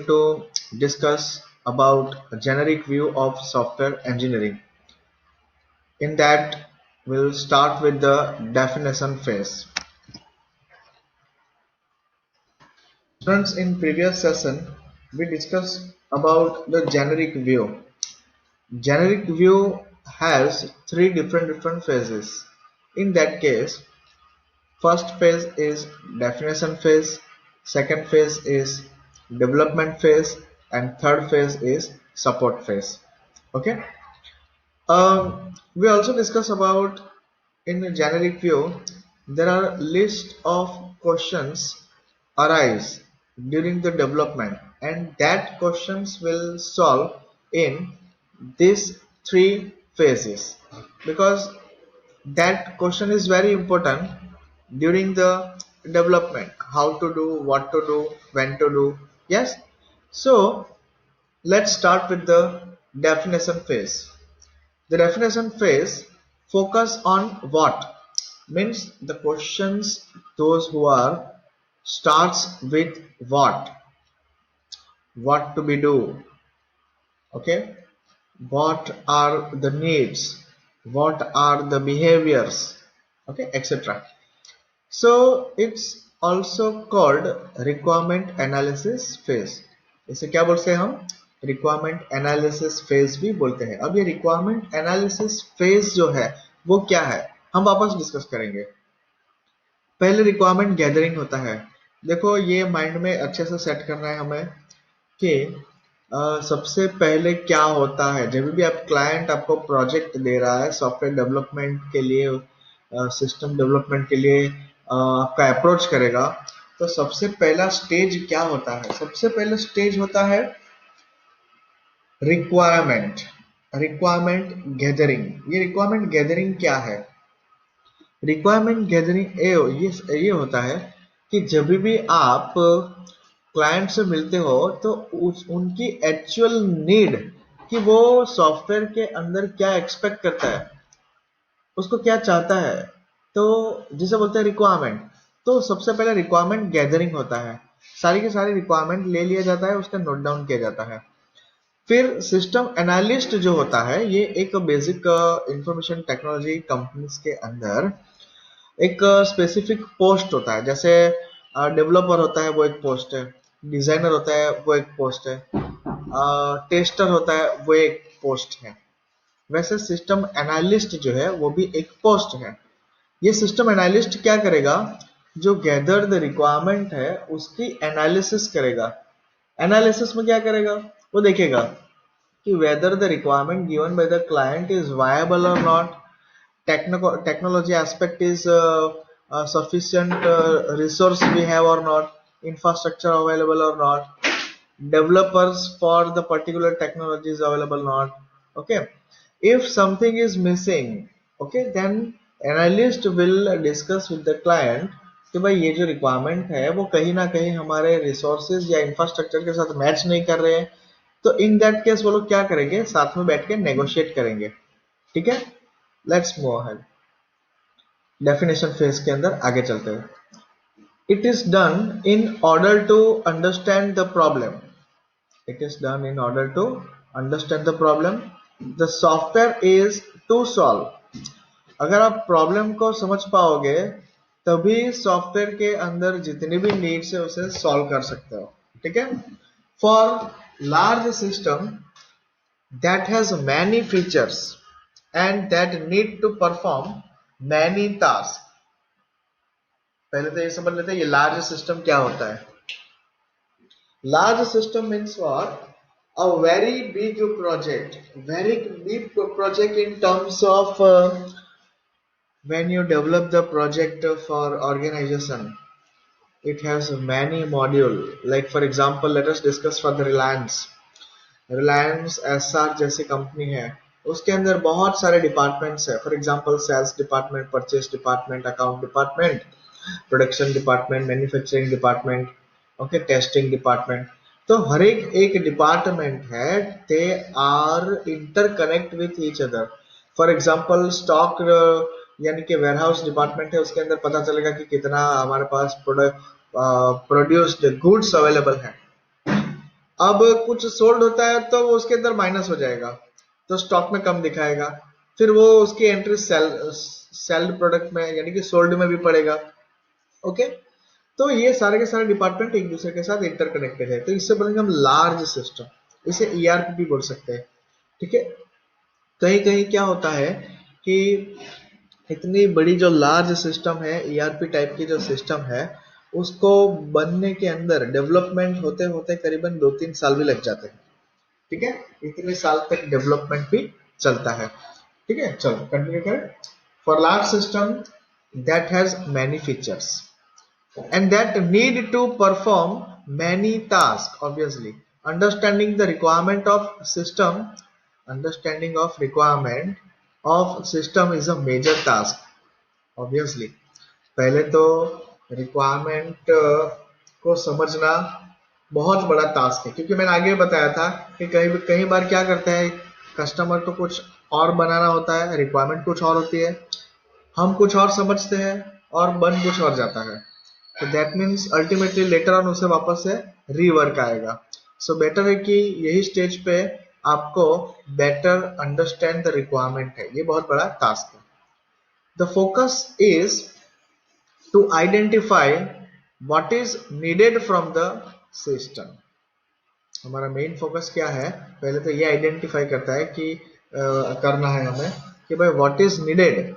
to discuss about a generic view of software engineering. In that, we'll start with the definition phase. Students, in previous session, we discussed about the generic view. Generic view has three different phases. In that case, first phase is definition phase, second phase is development phase, and third phase is support phase. Okay. We also discuss about in a generic view, there are list of questions arise during the development, and that questions will solve in these three phases, because that question is very important during the development: how to do, what to do, when to do. Yes. So let's start with the definition phase. The definition phase focus on what means the questions, those who are starts with what to be do. Okay, what are the needs, what are the behaviors, okay, etc. So it's also called requirement analysis phase. इसे क्या बोलते हैं हम? Requirement analysis phase भी बोलते हैं. अब ये रिक्वायरमेंट एनालिसिस फेज जो है वो क्या है, हम वापस डिस्कस करेंगे. पहले रिक्वायरमेंट गैदरिंग होता है. देखो, ये माइंड में अच्छे से सेट करना है हमें कि सबसे पहले क्या होता है जब भी आप क्लाइंट आपको प्रोजेक्ट दे रहा है सॉफ्टवेयर डेवलपमेंट के लिए, सिस्टम डेवलपमेंट के लिए आपका अप्रोच करेगा. तो सबसे पहला स्टेज क्या होता है? सबसे पहला स्टेज होता है रिक्वायरमेंट गैदरिंग. ये रिक्वायरमेंट गैदरिंग क्या है? रिक्वायरमेंट गैदरिंग ये होता है कि जब भी आप क्लाइंट से मिलते हो तो उनकी एक्चुअल नीड, कि वो सॉफ्टवेयर के अंदर क्या एक्सपेक्ट करता है, उसको क्या चाहता है, तो जिसे बोलते हैं रिक्वायरमेंट. तो सबसे पहले रिक्वायरमेंट गैदरिंग होता है. सारी की सारी रिक्वायरमेंट ले लिया जाता है, उसका नोट डाउन किया जाता है. फिर सिस्टम एनालिस्ट जो होता है, ये एक बेसिक इंफॉर्मेशन टेक्नोलॉजी कंपनीज के अंदर एक स्पेसिफिक पोस्ट होता है. जैसे डेवलपर होता है वो एक पोस्ट है, डिजाइनर होता है वो एक पोस्ट है, टेस्टर होता है वो एक पोस्ट है. वैसे सिस्टम एनालिस्ट जो है वो भी एक पोस्ट है. ये सिस्टम एनालिस्ट क्या करेगा? जो गैदर द रिक्वायरमेंट है उसकी एनालिसिस करेगा. एनालिसिस में क्या करेगा? वो देखेगा कि whether the requirement given by the client is viable और not, technology aspect is sufficient resource we have or not, infrastructure available or not, developers for the particular technology is available or not. Okay, if something is missing, okay, then analyst will discuss with the client कि भाई ये जो requirement है वो कहीं ना कहीं हमारे रिसोर्सेज या इंफ्रास्ट्रक्चर के साथ मैच नहीं कर रहे हैं. तो इन दैट केस वो लोग क्या करेंगे? साथ में बैठ के नेगोशिएट करेंगे. ठीक है, let's move ahead. Definition phase के अंदर आगे चलते हैं. It is done in order to understand the problem. It is done in order to understand the problem. The software is to solve. अगर आप प्रॉब्लम को समझ पाओगे तभी सॉफ्टवेयर के अंदर जितनी भी नीड्स है उसे सॉल्व कर सकते हो. ठीक है. For large system that has many features and that need to perform many tasks. पहले तो ये समझ लेते हैं ये लार्ज सिस्टम क्या होता है. Large system means what? a very big project in terms of when you develop the project for organization, it has many module. Like for example, let us discuss for the Reliance SR जैसी company है, उसके अंदर बहुत सारे departments है. For example sales department, purchase department, account department, production department, manufacturing department, okay, testing department. तो हर एक डिपार्टमेंट है, they are interconnect with each other. For example stock यानी कि वेयरहाउस डिपार्टमेंट है, उसके अंदर पता चलेगा कि कितना हमारे पास प्रोड्यूस्ड गुड्स अवेलेबल है. अब कुछ सोल्ड होता है तो वो उसके अंदर माइनस हो जाएगा, तो स्टॉक में कम दिखाएगा, फिर वो उसकी एंट्री सेल्ड प्रोडक्ट में यानी कि सोल्ड में भी पड़ेगा। ओके, तो ये सारे के सारे डिपार्टमेंट एक दूसरे के साथ इंटरकनेक्टेड है, तो इससे बनेगा हम लार्ज सिस्टम, इसे ईआरपी भी बोल सकते हैं। ठीक है, कहीं कहीं क्या होता है कि इतनी बड़ी जो लार्ज सिस्टम है, ईआरपी टाइप की जो सिस्टम है, उसको बनने के अंदर डेवलपमेंट होते होते करीबन 2-3 साल भी लग जाते हैं। ठीक है, इतने साल तक डेवलपमेंट भी चलता है। ठीक है, चलो कंटिन्यू करें। For large system that has many features and that need to perform many tasks, obviously understanding the requirement of system, understanding of requirement of system is a major task, obviously। पहले तो requirement को समझना बहुत बड़ा task है, क्योंकि मैंने आगे बताया था कि कई बार क्या करते हैं, कस्टमर को कुछ और बनाना होता है, रिक्वायरमेंट कुछ और होती है, हम कुछ और समझते हैं और बन कुछ और जाता है, तो that means ultimately later on उसे वापस से रीवर्क आएगा। सो बेटर है कि यही स्टेज पे आपको बेटर अंडरस्टैंड द रिक्वायरमेंट है, ये बहुत बड़ा टास्क है। The focus is to identify what is needed from the system. हमारा मेन फोकस क्या है, पहले तो ये आइडेंटिफाई करता है कि करना है हमें कि भाई व्हाट इज नीडेड,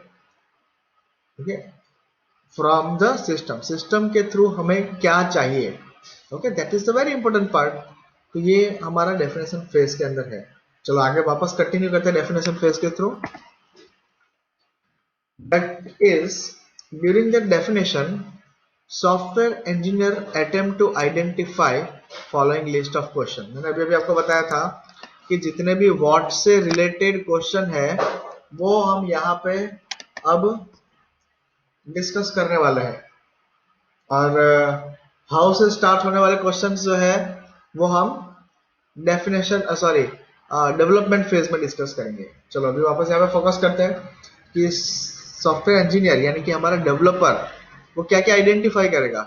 ठीक है, फ्रॉम द सिस्टम, सिस्टम के थ्रू हमें क्या चाहिए। Okay, that is the very important part. तो ये हमारा डेफिनेशन फेज के अंदर है। चलो आगे वापस कंटिन्यू करते हैं डेफिनेशन फेज के through. That is during the definition software engineer attempt to identify following list of question. मैंने अभी अभी आपको बताया था कि जितने भी व्हाट से रिलेटेड क्वेश्चन है वो हम यहाँ पे अब डिस्कस करने वाले हैं, और हाउ से स्टार्ट होने वाले क्वेश्चंस जो है वो हम डेफिनेशन सॉरी डेवलपमेंट फेज में डिस्कस करेंगे। चलो अभी वापस यहाँ पे फोकस करते हैं कि सॉफ्टवेयर इंजीनियर यानी कि हमारा डेवलपर वो क्या क्या आइडेंटिफाई करेगा।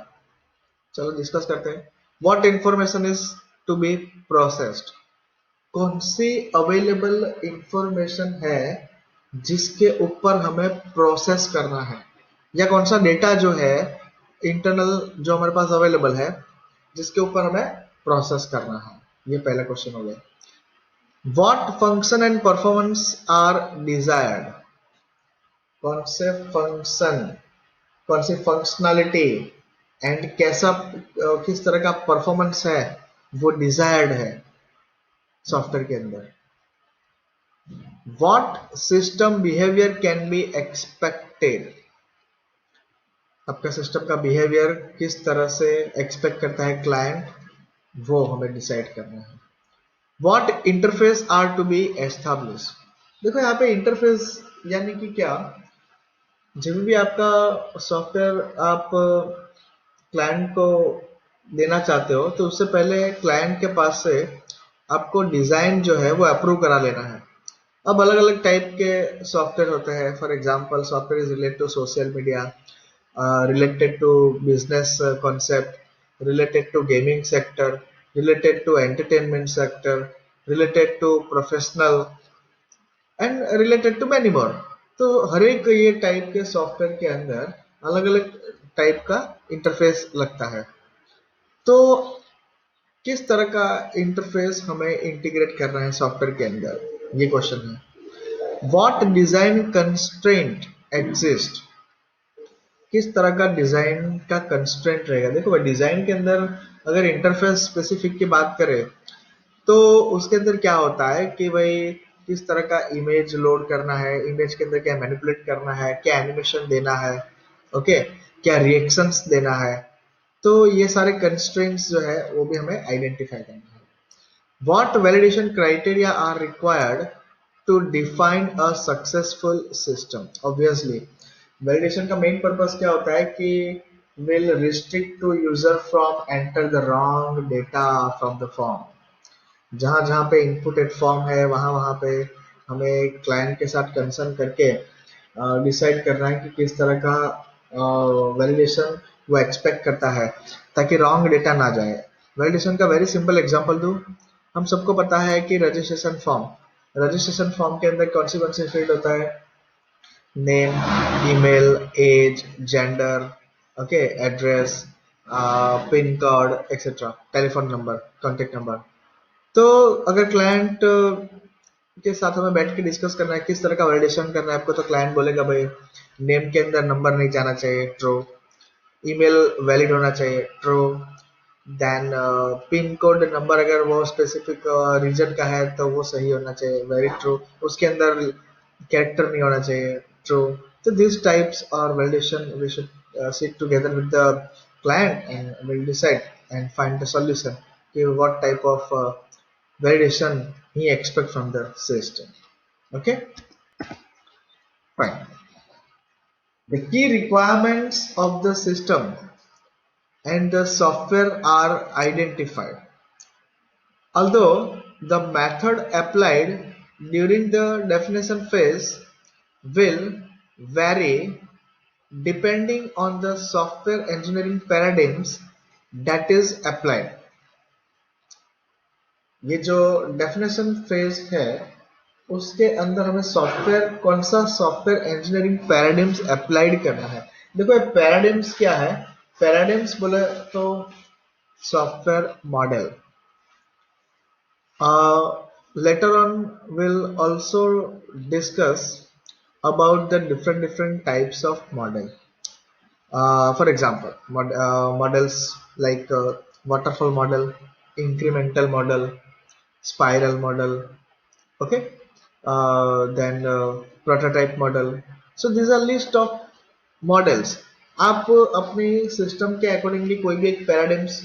चलो डिस्कस करते हैं। What information is to be processed, कौन सी अवेलेबल इंफॉर्मेशन है जिसके ऊपर हमें प्रोसेस करना है, या कौन सा डेटा जो है इंटरनल जो हमारे पास अवेलेबल है जिसके ऊपर हमें प्रोसेस करना है। ये पहला क्वेश्चन हो गया। What function and performance are desired, कौन से फंक्शन, कौन सी फंक्शनैलिटी एंड कैसा किस तरह का परफॉर्मेंस है वो डिजायर्ड है सॉफ्टवेयर के अंदर। What system behaviour can be expected, आपका सिस्टम का बिहेवियर किस तरह से एक्सपेक्ट करता है क्लाइंट, वो हमें डिसाइड करना है। What interface are to be establish, देखो यहाँ पे इंटरफेस यानी कि क्या, जब भी आपका सॉफ्टवेयर आप क्लाइंट को देना चाहते हो तो उससे पहले क्लाइंट के पास से आपको डिजाइन जो है वो अप्रूव करा लेना है। अब अलग अलग टाइप के सॉफ्टवेयर होते हैं, for example software is related to social media, related to business concept, related to gaming sector, related to entertainment sector, related to professional and related to many more। तो हर एक ये टाइप के software के अंदर अलग अलग टाइप का इंटरफेस लगता है। तो किस तरह का इंटरफेस हमें इंटीग्रेट करना है सॉफ्टवेयर के अंदर, ये क्वेश्चन है। व्हाट डिजाइन कंस्ट्रेंट एग्जिस्ट, किस तरह का डिजाइन का कंस्ट्रेंट रहेगा। देखो भाई डिजाइन के अंदर अगर इंटरफेस स्पेसिफिक की बात करें तो उसके अंदर क्या होता है कि भाई किस तरह का इमेज लोड करना है, इमेज के अंदर क्या मैनिपुलेट करना है, क्या एनिमेशन देना है, ओके, क्या रिएक्शंस देना है, तो ये सारे कंस्ट्रेंट्स जो है वो भी हमें आइडेंटिफाई करना है। What validation criteria are required to define a successful system. Obviously validation का मेन पर्पस क्या होता है कि will restrict to user from enter the wrong data from the form। जहां जहां पे इनपुटेड फॉर्म है वहां वहां पे हमें क्लाइंट के साथ कंसर्न करके डिसाइड करना है कि किस तरह का वैलिडेशन वो एक्सपेक्ट करता है ताकि रॉन्ग डेटा ना जाए। वैलिडेशन का वेरी सिंपल एग्जांपल दूं, हम सबको पता है कि रजिस्ट्रेशन फॉर्म के अंदर कौन सी फील्ड होता है, name, email, age, gender, okay, address, pin code etcetera, telephone number, contact number. तो अगर क्लाइंट के साथ हमें बैठ के डिस्कस करना है किस तरह का वैलिडेशन करना है आपको, तो क्लाइंट बोलेगा भाई नेम के अंदर नंबर नहीं जाना चाहिए, ट्रू, ईमेल वैलिड होना चाहिए, true, then pin code number अगर वो स्पेसिफिक रीजन का है तो वो सही होना चाहिए, वेरी ट्रू, उसके अंदर कैरेक्टर नहीं होना चाहिए, ट्रू। तो दिस टाइप्स और validation we should sit together with the client and will decide and find the solution कि what type of validation he expect from the system. Okay, fine. The key requirements of the system and the software are identified. Although the method applied during the definition phase will vary depending on the software engineering paradigms that is applied. ये जो definition phase है उसके अंदर हमें software कौन सा software engineering paradigms applied करना है। देखो ये पैराडिम्स क्या है, पैराडिम्स बोले तो software model. Later on we'll also discuss about the different types of model. For example, models like waterfall model, incremental model, spiral model, okay, then prototype model. So these are list of models. आप अपनी system के accordingly कोई भी एक paradigms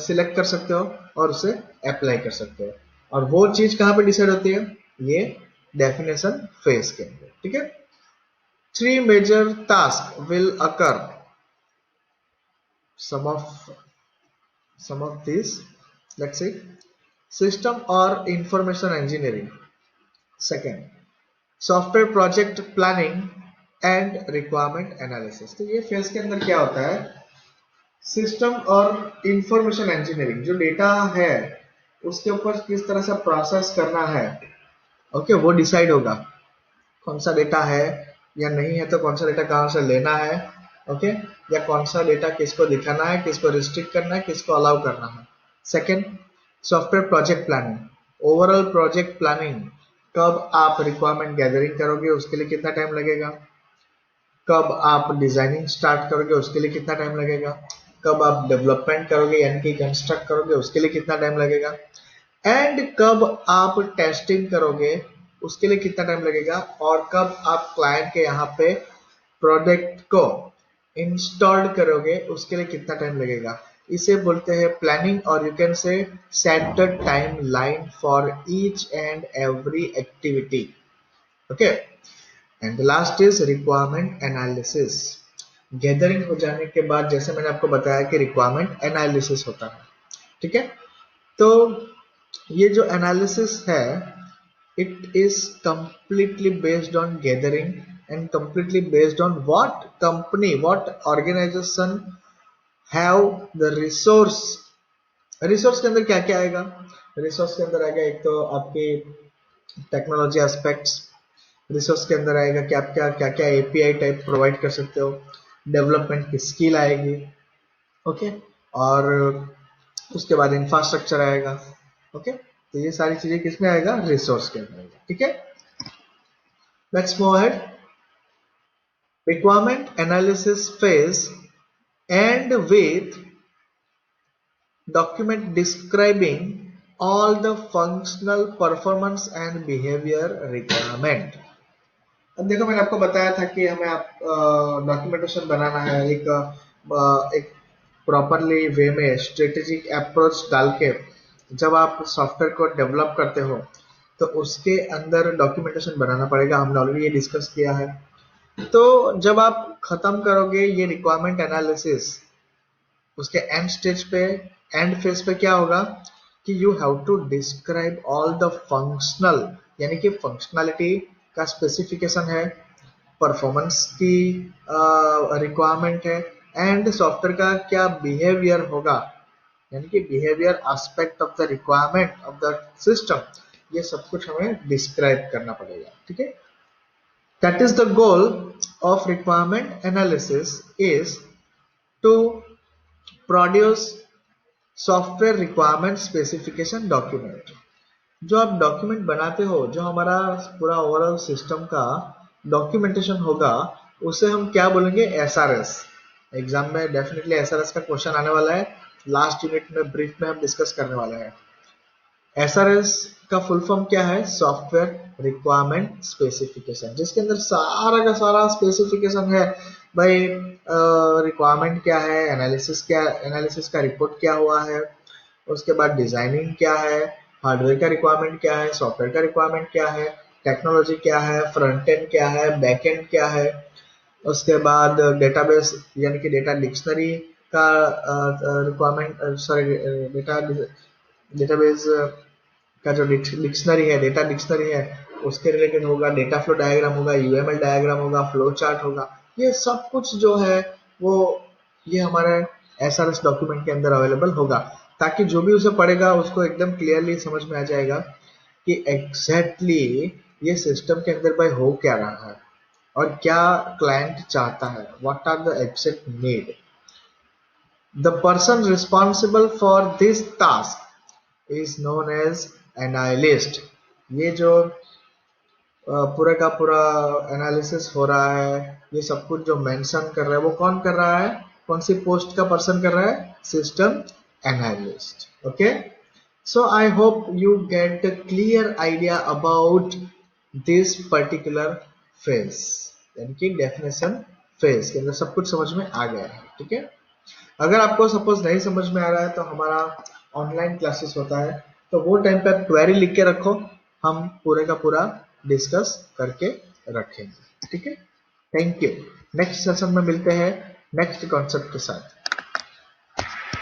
select कर सकते हो और उसे अप्लाई कर सकते हो, और वो चीज कहाँ पे डिसाइड होती है, ये डेफिनेशन फेज के अंदर, ठीक है। Three major task will occur, some of this, let's see, system और information engineering, second software project planning and requirement analysis. तो ये फेज के अंदर क्या होता है, सिस्टम और इंफॉर्मेशन इंजीनियरिंग, जो डेटा है उसके ऊपर किस तरह से प्रोसेस करना है, ओके, वो डिसाइड होगा। कौन सा डेटा है या नहीं है, तो कौन सा डेटा कहाँ से लेना है, ओके, या कौन सा डेटा किसको दिखाना है, किसको रिस्ट्रिक्ट करना है, किसको अलाउ करना है। Second software project planning, overall project planning, कब आप रिक्वायरमेंट गैदरिंग करोगे उसके लिए कितना टाइम लगेगा, कब आप डिजाइनिंग स्टार्ट करोगे उसके लिए कितना टाइम लगेगा, कब आप डेवलपमेंट करोगे यानी कि कंस्ट्रक्ट करोगे उसके लिए कितना टाइम लगेगा, एंड कब आप टेस्टिंग करोगे उसके लिए कितना टाइम लगेगा, और कब आप क्लाइंट के यहाँ पे प्रोडक्ट को इंस्टॉल करोगे उसके लिए कितना टाइम लगेगा। इसे बोलते हैं प्लानिंग, और you can say set the time line for each and every activity, okay. And last is requirement analysis. Gathering हो जाने के बाद जैसे मैंने आपको बताया कि रिक्वायरमेंट एनालिसिस होता है, ठीक है। तो ये जो एनालिसिस है it is completely based on gathering and completely based on what company what organization have the resource. Resource के अंदर क्या क्या आएगा, रिसोर्स के अंदर आएगा एक तो आपकी टेक्नोलॉजी एस्पेक्ट्स, रिसोर्स के अंदर आएगा कि आप क्या क्या एपीआई टाइप प्रोवाइड कर सकते हो, डेवलपमेंट की स्किल आएगी, ओके, और उसके बाद इंफ्रास्ट्रक्चर आएगा, ओके। तो ये सारी चीजें किसमें आएगा, रिसोर्स के अंदर आएगा, ठीक है। Let's move ahead. Requirement analysis phase and with document describing all the functional performance and behavior requirement। अब देखो मैंने आपको बताया था कि हमें आप डॉक्यूमेंटेशन बनाना है एक प्रॉपरली वे में स्ट्रेटेजिक अप्रोच डाल के, जब आप सॉफ्टवेयर को डेवलप करते हो तो उसके अंदर डॉक्यूमेंटेशन बनाना पड़ेगा, हमने ऑलरेडी ये डिस्कस किया है। तो जब आप खत्म करोगे ये रिक्वायरमेंट एनालिसिस, उसके एंड स्टेज पे एंड फेज पे क्या होगा कि you have to describe all the functional, यानी कि फंक्शनैलिटी का स्पेसिफिकेशन है, परफॉर्मेंस की रिक्वायरमेंट है, एंड सॉफ्टवेयर का क्या बिहेवियर होगा, यानी कि behaviour aspect of the requirement of the system, ये सब कुछ हमें डिस्क्राइब करना पड़ेगा, ठीक है। That is the goal of requirement analysis is to produce software requirement specification document. जो आप डॉक्यूमेंट बनाते हो, जो हमारा पूरा ओवरऑल सिस्टम का डॉक्यूमेंटेशन होगा, उसे हम क्या बोलेंगे, एसआरएस। एग्जाम में डेफिनेटली एसआरएस का क्वेश्चन आने वाला है, लास्ट यूनिट में ब्रीफ में हम डिस्कस करने वाले हैं। एसआरएस का फुल फॉर्म क्या है, सॉफ्टवेयर रिक्वायरमेंट स्पेसिफिकेशन, जिसके अंदर सारा का सारा स्पेसिफिकेशन है भाई। रिक्वायरमेंट क्या है, एनालिसिस का रिपोर्ट क्या हुआ है, उसके बाद डिजाइनिंग क्या है, हार्डवेयर का रिक्वायरमेंट क्या है, सॉफ्टवेयर का रिक्वायरमेंट क्या है, टेक्नोलॉजी क्या है, फ्रंट एंड क्या है, बैक एंड क्या है, उसके बाद डेटाबेस यानी कि डेटा डिक्शनरी का रिक्वायरमेंट, सॉरी डेटा डेटाबेस का जो डिक्शनरी है, डेटा डिक्शनरी है, उसके रिलेटेड होगा, डेटा फ्लो डायग्राम होगा, यूएमएल डायग्राम होगा, फ्लो चार्ट होगा। ये सब कुछ जो है वो ये हमारे एसआरएस डॉक्यूमेंट के अंदर अवेलेबल होगा, ताकि जो भी उसे पढ़ेगा उसको एकदम क्लियरली समझ में आ जाएगा कि एग्जैक्टली ये सिस्टम के अंदर भाई हो क्या रहा है और क्या क्लाइंट चाहता है, what are the exact need. The person responsible for this task is known as analyst. ये जो पूरा का पूरा एनालिसिस हो रहा है, ये सब कुछ जो मेंशन कर रहा है वो कौन कर रहा है, कौन सी पोस्ट का पर्सन कर रहा है, system analyst. Okay, so I hope you get a clear idea about this particular phrase, यानी कि डेफिनेशन फ्रेज के अंदर सब कुछ समझ में आ गया है, ठीक है। अगर आपको सपोज नहीं समझ में आ रहा है तो हमारा ऑनलाइन क्लासेस होता है, तो वो टाइम पे आप क्वेरी लिख के रखो, हम पूरे का पूरा डिस्कस करके रखेंगे, ठीक है। Thank you. नेक्स्ट सेशन में मिलते हैं नेक्स्ट कॉन्सेप्ट के साथ।